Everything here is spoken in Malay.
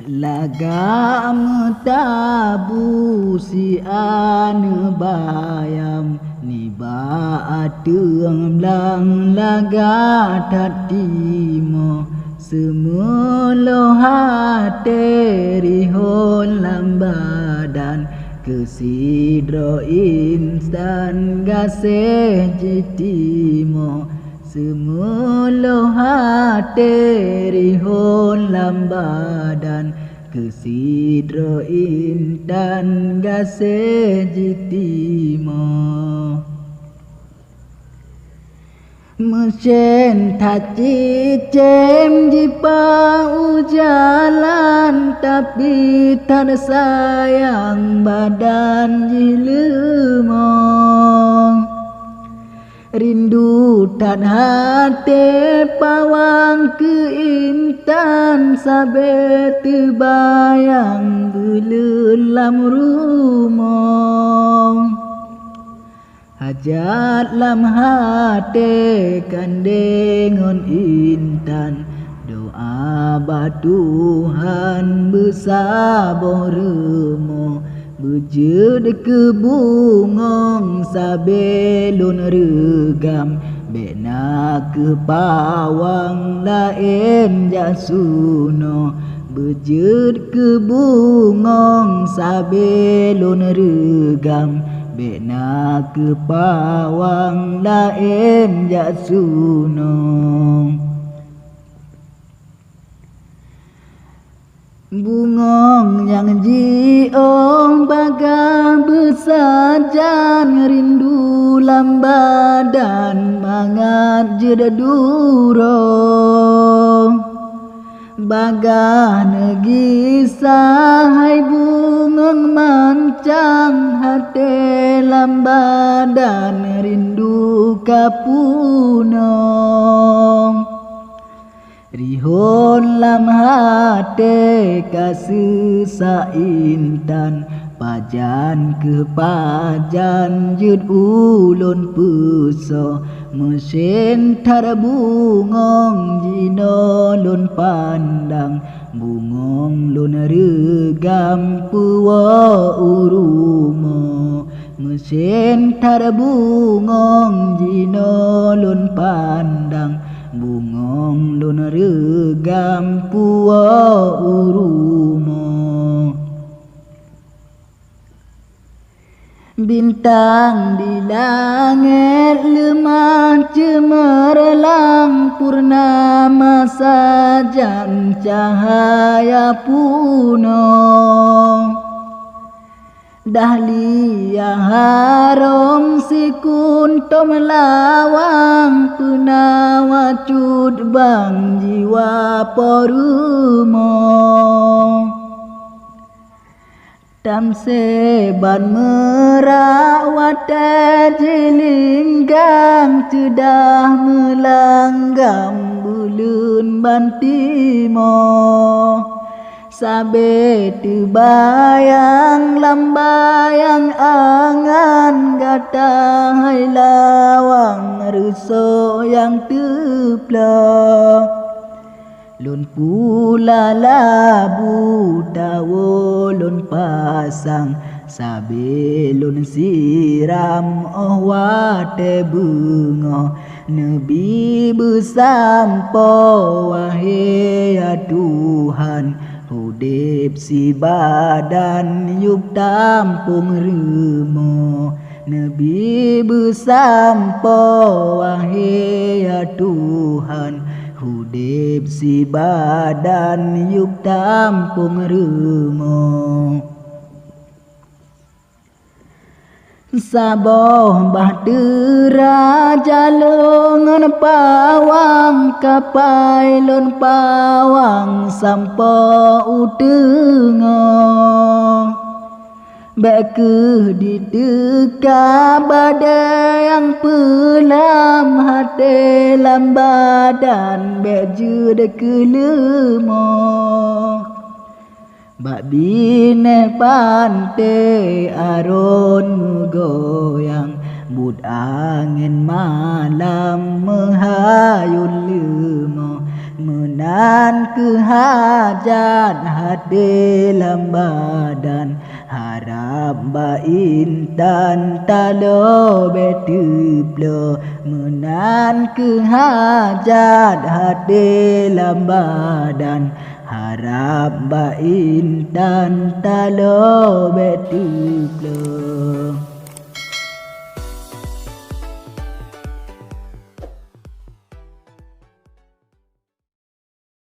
Lagam tabu si ane bayam ni ba atung lang laga tatimo semula hati rihon lambadan kesidro instan gaseh jitimo semula hati rihon lambadan kesidro intan gaseh jitimo mesin taci cem jipa ujalan tapi tak sayang badan jilemong rindu tan hati pawang ke intan sabe terbayang gelam rumong hajat lam hati kandengon intan doa ba Tuhan bersabong remo bejed ke bungong sabelun regam bena ke pawang lain jasuno bejed ke bungong sabelun regam bena ke pawang lain jasuno bungong yang jiong baga besajan rindu lambadan mangat jeda durong baga negi sahai bungong mancang hati lambadan rindu kapunong rihon lam hati kasih sa intan pajan ke pajan jud ulun puso mesin tar bungong jino lun pandang bungong lun regam puwa urumo mesin tar bungong jino lun pandang bungong lun regam puwa urumo bintang di langit lemah cemerlang purnama sajan cahaya puno dahlia harum si kuntum lawang punawa cud bang jiwa porumo tamse ban merawat jelinggang cedah melanggam bulun bantimo sabe terbayang lambayang angan gata hai lawang ruso yang teplok lun pula labu dawo lun pasang sabe lun siram oh wate bungo nebi besampo wahai ya Tuhan hudip si badan yuk tampung remo nebi besampo wahai ya Tuhan hudip si badan yuk tampung remo saboh bahtera jalongan pawang kapai lon pawang sampo utengo Beke di teka badai yang pelam hati lambadan beju deke lemo Bak bine pante aron goyang Bud angin malam menghayun lemo Menan ke hajat hati lambadan harap ba intan talo betuplo menan ke hajat hati lambadan harap ba intan talo betuplo